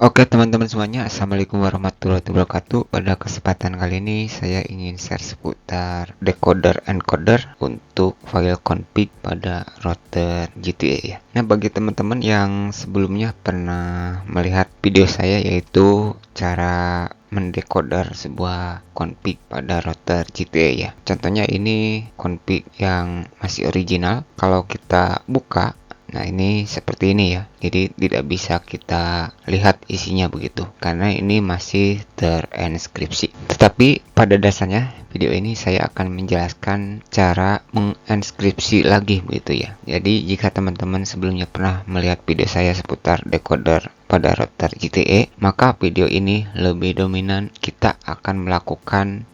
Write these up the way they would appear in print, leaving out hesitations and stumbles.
Oke teman-teman semuanya, Assalamualaikum warahmatullahi wabarakatuh. Pada kesempatan kali ini saya ingin share seputar decoder encoder untuk file config pada router GTA ya. Nah, bagi teman-teman yang sebelumnya pernah melihat video saya, yaitu cara mendecoder sebuah config pada router GTA ya. Contohnya ini config yang masih original. Kalau kita buka, nah, ini seperti ini ya. Jadi tidak bisa kita lihat isinya begitu karena ini masih terenskripsi. Tetapi pada dasarnya video ini saya akan menjelaskan cara mengenskripsi lagi begitu ya. Jadi jika teman-teman sebelumnya pernah melihat video saya seputar decoder pada router GTE, maka video ini lebih dominan kita akan melakukan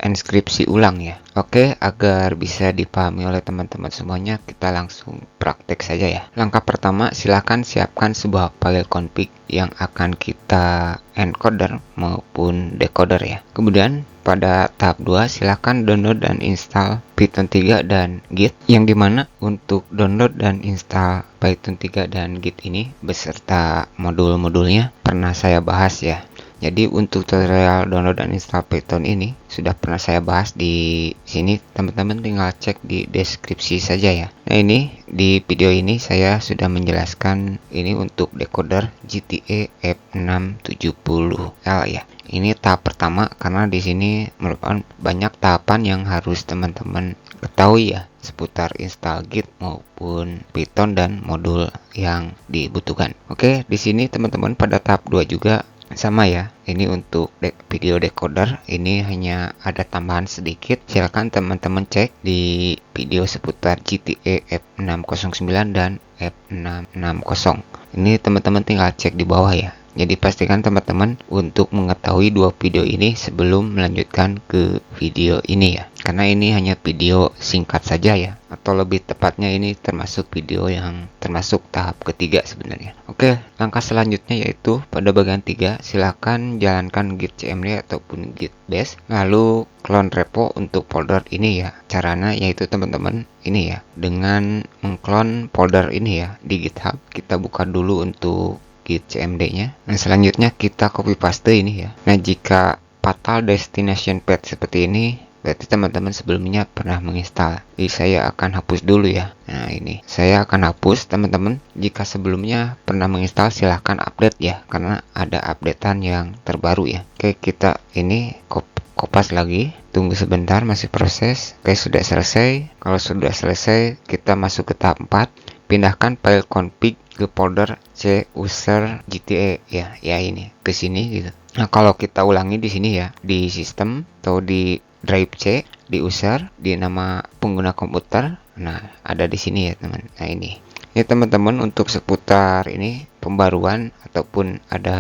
enskripsi ulang ya. Oke, agar bisa dipahami oleh teman-teman semuanya, kita langsung praktek saja ya. Langkah pertama, silakan siapkan sebuah file config yang akan kita encoder maupun decoder ya. Kemudian pada tahap 2, silakan download dan install Python 3 dan Git, yang dimana untuk download dan install Python 3 dan Git ini beserta modul-modulnya pernah saya bahas ya. Jadi untuk tutorial download dan install Python ini sudah pernah saya bahas di sini, teman-teman tinggal cek di deskripsi saja ya. Nah, ini di video ini saya sudah menjelaskan ini untuk decoder GTA F670L ya. Ini tahap pertama karena di sini merupakan banyak tahapan yang harus teman-teman ketahui ya seputar install Git maupun Python dan modul yang dibutuhkan. Oke, di sini teman-teman pada tahap 2 juga sama ya. Ini untuk video decoder ini hanya ada tambahan sedikit. Silakan teman-teman cek di video seputar GTA F609 dan F660. Ini teman-teman tinggal cek di bawah ya. Jadi pastikan teman-teman untuk mengetahui dua video ini sebelum melanjutkan ke video ini ya. Karena ini hanya video singkat saja ya. Atau lebih tepatnya ini termasuk video yang termasuk tahap ketiga sebenarnya. Oke, langkah selanjutnya yaitu pada bagian 3, silakan jalankan git cmd ataupun git bash. Lalu clone repo untuk folder ini ya. Caranya yaitu teman-teman ini ya. Dengan mengclone folder ini ya di GitHub, kita buka dulu untuk git cmd-nya. Nah, selanjutnya kita copy paste ini ya. Nah, jika fatal destination path seperti ini, berarti teman-teman sebelumnya pernah menginstal. Jadi saya akan hapus dulu ya. Nah, ini saya akan hapus. Teman-teman jika sebelumnya pernah menginstal, silahkan update ya, karena ada updatean yang terbaru ya. Oke, kita ini kopas lagi. Tunggu sebentar, masih proses. Oke, sudah selesai. Kalau sudah selesai, kita masuk ke tahap 4. Pindahkan file config ke folder C user GTA ya, ini ke sini gitu. Nah, kalau kita ulangi di sini ya, di sistem atau di drive C, di user, di nama pengguna komputer. Nah, ada di sini ya, teman. Nah, ini. Ya, teman-teman, untuk seputar ini pembaruan ataupun ada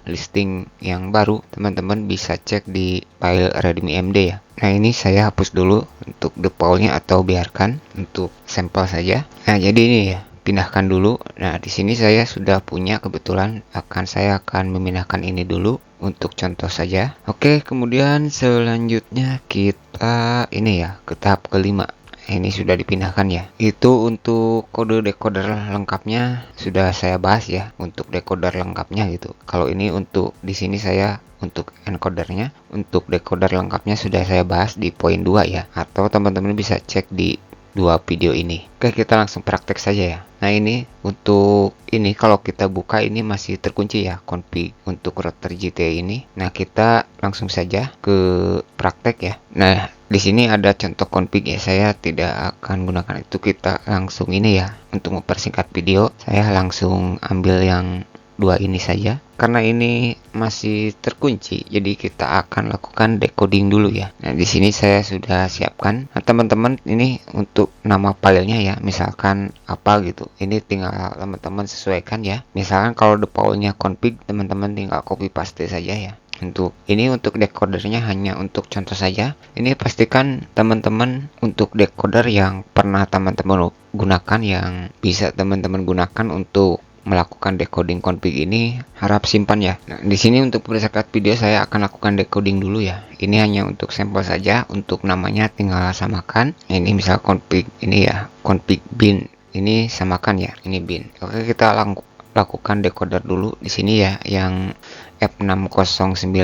listing yang baru, teman-teman bisa cek di file readme.md ya. Nah, ini saya hapus dulu untuk defaultnya atau biarkan untuk sampel saja. Nah, jadi ini ya, pindahkan dulu. Nah, di sini saya sudah punya, kebetulan saya akan memindahkan ini dulu untuk contoh saja. Oke, kemudian selanjutnya kita ini ya ke tahap kelima. Ini sudah dipindahkan ya. Itu untuk kode decoder lengkapnya sudah saya bahas ya, untuk decoder lengkapnya gitu. Kalau ini untuk di sini saya untuk encodernya, untuk decoder lengkapnya sudah saya bahas di poin 2 ya, atau teman-teman bisa cek di dua video ini. Oke, kita langsung praktek saja ya. Nah, ini untuk ini kalau kita buka ini masih terkunci ya config untuk router GTA ini. Nah, kita langsung saja ke praktek ya. Nah, di sini ada contoh config ya. Saya tidak akan gunakan itu, kita langsung ini ya. Untuk mempersingkat video, saya langsung ambil yang dua ini saja karena ini masih terkunci, jadi kita akan lakukan decoding dulu ya. Nah, di sini saya sudah siapkan. Nah, teman-teman, ini untuk nama filenya ya, misalkan apa gitu, ini tinggal teman-teman sesuaikan ya. Misalkan kalau defaultnya config, teman-teman tinggal copy paste saja ya. Untuk ini, untuk decodernya hanya untuk contoh saja. Ini pastikan teman-teman untuk decoder yang pernah teman-teman gunakan, yang bisa teman-teman gunakan untuk melakukan decoding config ini, harap simpan ya. Nah, di sini untuk berdasarkan video saya akan lakukan decoding dulu ya. Ini hanya untuk sampel saja, untuk namanya tinggal samakan. Nah, ini misal config ini ya, config bin. Ini samakan ya, ini bin. Oke, kita lakukan decoder dulu di sini ya, yang F609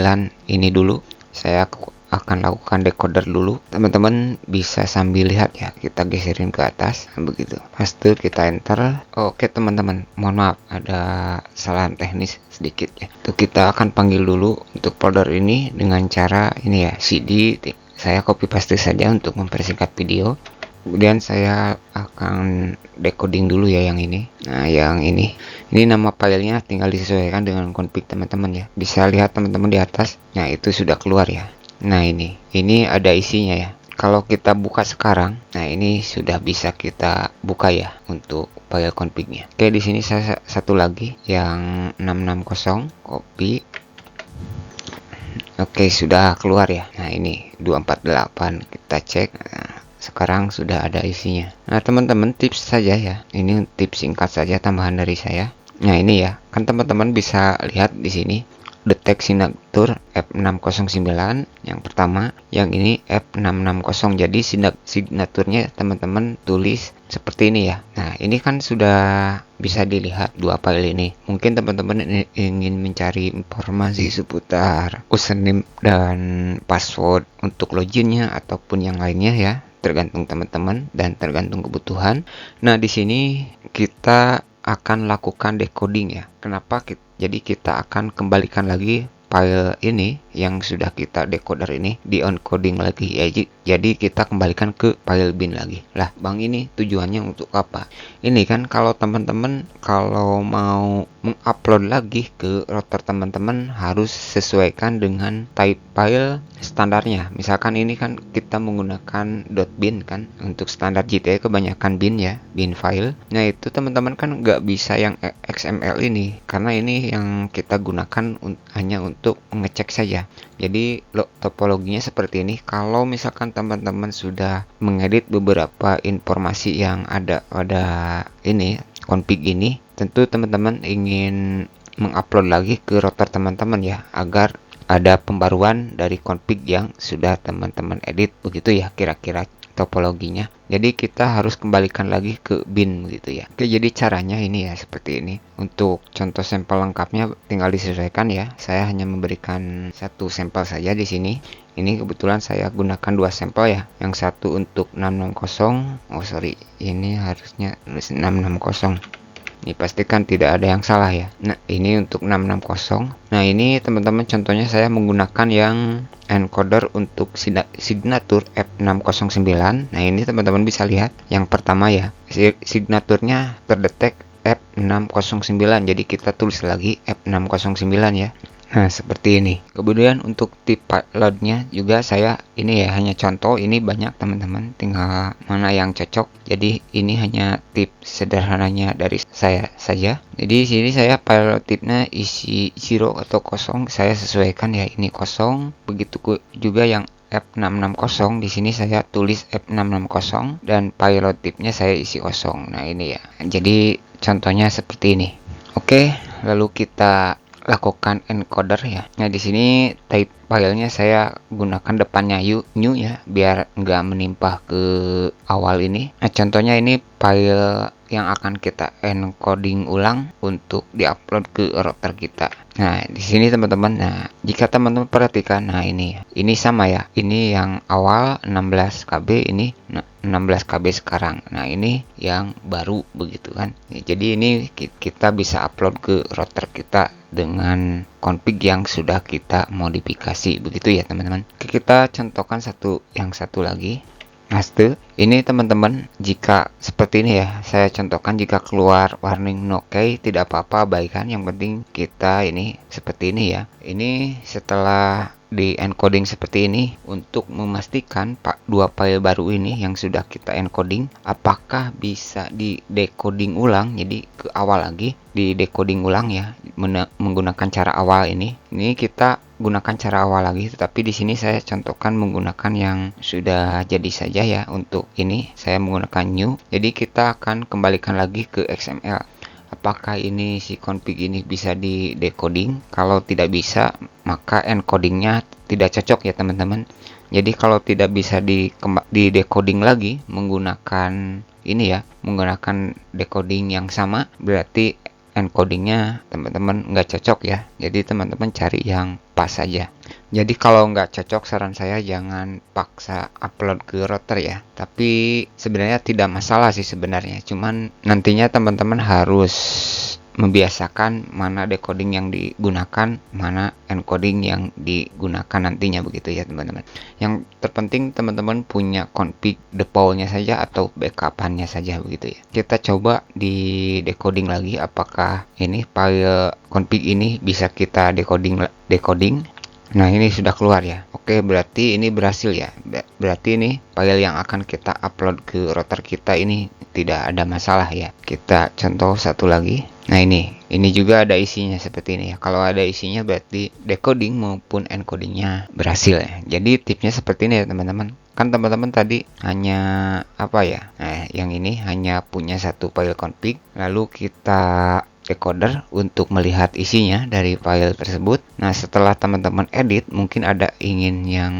ini dulu. Saya akan lakukan decoder dulu. Teman-teman bisa sambil lihat ya, kita geserin ke atas begitu. Paste kita enter. Oke teman-teman, mohon maaf ada kesalahan teknis sedikit ya. Itu kita akan panggil dulu untuk folder ini dengan cara ini ya, cd. Saya copy paste saja untuk mempersingkat video. Kemudian saya akan decoding dulu ya yang ini. Nah, yang ini nama filenya tinggal disesuaikan dengan config teman-teman ya. Bisa lihat teman-teman di atas. Nah, itu sudah keluar ya. Nah, ini ada isinya ya. Kalau kita buka sekarang, nah ini sudah bisa kita buka ya untuk file config-nya. Oke, di sini saya satu lagi yang 660 copy. Oke, sudah keluar ya. Nah, ini 248 kita cek. Nah, sekarang sudah ada isinya. Nah teman-teman, tips saja ya, ini tips singkat saja tambahan dari saya. Nah ini ya, kan teman-teman bisa lihat di sini detect signature F609 yang pertama, yang ini F660. Jadi signaturnya teman-teman tulis seperti ini ya. Nah ini kan sudah bisa dilihat dua file ini. Mungkin teman-teman ingin mencari informasi seputar username dan password untuk loginnya ataupun yang lainnya ya, tergantung teman-teman dan tergantung kebutuhan. Nah di sini kita akan lakukan decoding ya. Kenapa? Jadi kita akan kembalikan lagi file ini yang sudah kita decoder ini di encoding lagi ya. Jadi kita kembalikan ke file bin lagi. Lah bang, ini tujuannya untuk apa? Ini kan kalau teman-teman kalau mau mengupload lagi ke router teman-teman harus sesuaikan dengan type file standarnya. Misalkan ini kan kita menggunakan .bin kan, untuk standar GTA kebanyakan bin ya, bin file. Nah itu teman-teman kan nggak bisa yang XML ini, karena ini yang kita gunakan hanya untuk mengecek saja. Jadi topologinya seperti ini. Kalau misalkan teman-teman sudah mengedit beberapa informasi yang ada pada ini config ini, tentu teman-teman ingin mengupload lagi ke router teman-teman ya, agar ada pembaruan dari config yang sudah teman-teman edit begitu ya, kira-kira topologinya. Jadi kita harus kembalikan lagi ke bin gitu ya. Oke, jadi caranya ini ya seperti ini. Untuk contoh sampel lengkapnya tinggal disesuaikan ya. Saya hanya memberikan satu sampel saja di sini. Ini kebetulan saya gunakan dua sampel ya. Yang satu untuk 660. Ini harusnya 660. Ini pastikan tidak ada yang salah ya. Nah ini untuk 660. Nah ini teman-teman contohnya saya menggunakan yang encoder untuk signature F609. Nah ini teman-teman bisa lihat yang pertama ya, signaturnya terdetek F609. Jadi kita tulis lagi F609 ya. Nah seperti ini. Kemudian untuk tip payloadnya juga saya ini ya hanya contoh, ini banyak teman-teman, tinggal mana yang cocok. Jadi ini hanya tip sederhananya dari saya saja. Jadi sini saya payload tipnya isi 0 atau kosong, saya sesuaikan ya, ini kosong. Begitu juga yang F660, di sini saya tulis F660 dan payload tipnya saya isi kosong. Nah ini ya. Jadi contohnya seperti ini. Oke, lalu kita lakukan encoder ya. Nah di sini type filenya saya gunakan depannya new ya, biar nggak menimpa ke awal ini. Nah contohnya ini file yang akan kita encoding ulang untuk diupload ke router kita. Nah di sini teman-teman, nah jika teman-teman perhatikan, nah ini sama ya, ini yang awal 16 KB, ini 16 KB sekarang. Nah ini yang baru begitu kan. Jadi ini kita bisa upload ke router kita dengan config yang sudah kita modifikasi begitu ya teman-teman. Kita contohkan satu lagi. Master ini teman-teman, jika seperti ini ya, saya contohkan, jika keluar warning no key tidak apa-apa, abaikan, yang penting kita ini seperti ini ya. Ini setelah di encoding seperti ini untuk memastikan dua file baru ini yang sudah kita encoding apakah bisa di decoding ulang. Jadi ke awal lagi di decoding ulang ya, menggunakan cara awal ini kita gunakan cara awal lagi, tetapi di sini saya contohkan menggunakan yang sudah jadi saja ya. Untuk ini saya menggunakan new. Jadi kita akan kembalikan lagi ke XML. Apakah ini si config ini bisa di decoding? Kalau tidak bisa, maka encodingnya tidak cocok ya teman-teman. Jadi kalau tidak bisa di decoding lagi menggunakan ini ya, menggunakan decoding yang sama, berarti encodingnya teman-teman nggak cocok ya. Jadi teman-teman cari yang pas saja. Jadi kalau nggak cocok, saran saya jangan paksa upload ke router ya. Tapi sebenarnya tidak masalah sih sebenarnya. Cuman nantinya teman-teman harus membiasakan mana decoding yang digunakan, mana encoding yang digunakan nantinya, begitu ya teman-teman. Yang terpenting teman-teman punya config defaultnya saja atau backupannya saja, begitu ya. Kita coba di decoding lagi apakah ini file config ini bisa kita decoding. Nah, ini sudah keluar ya. Oke, berarti ini berhasil ya. Berarti ini file yang akan kita upload ke router kita ini tidak ada masalah ya. Kita contoh satu lagi. Nah, ini juga ada isinya seperti ini ya. Kalau ada isinya berarti decoding maupun encodingnya berhasil ya. Jadi tipsnya seperti ini ya teman-teman. Kan teman-teman tadi hanya apa ya? Nah, yang ini hanya punya satu file config, lalu kita decoder untuk melihat isinya dari file tersebut. Nah, setelah teman-teman edit, mungkin ada ingin yang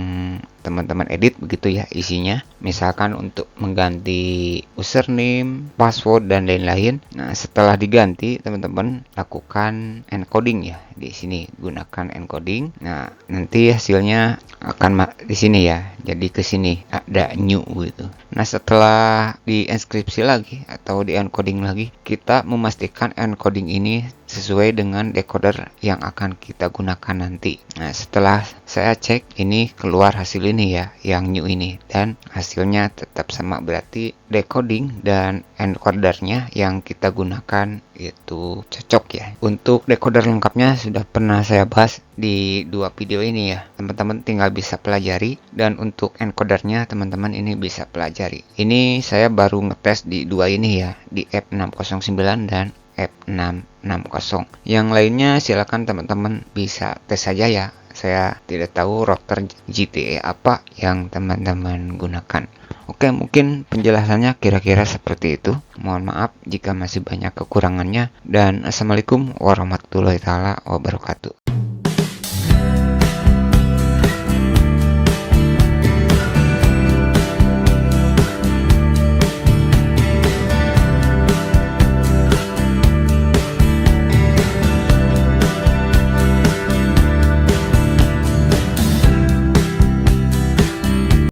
teman-teman edit begitu ya isinya. Misalkan untuk mengganti username, password dan lain-lain. Nah, setelah diganti, teman-teman lakukan encoding ya. Di sini gunakan encoding. Nah, nanti hasilnya akan di sini ya. Jadi ke sini ada new gitu. Nah, setelah dienkripsi lagi atau diencoding lagi, kita memastikan encoding ini sesuai dengan decoder yang akan kita gunakan nanti. Nah, setelah saya cek, ini keluar hasil ini ya, yang new ini, dan hasilnya tetap sama, berarti decoding dan encodernya yang kita gunakan itu cocok ya. Untuk decoder lengkapnya sudah pernah saya bahas di 2 video ini ya. Teman-teman tinggal bisa pelajari, dan untuk encodernya teman-teman ini bisa pelajari. Ini saya baru ngetes di 2 ini ya, di F609 dan F660. Yang lainnya silakan teman-teman bisa tes saja ya. Saya tidak tahu router GTE apa yang teman-teman gunakan. Oke, mungkin penjelasannya kira-kira seperti itu. Mohon maaf jika masih banyak kekurangannya, dan assalamualaikum warahmatullahi wabarakatuh.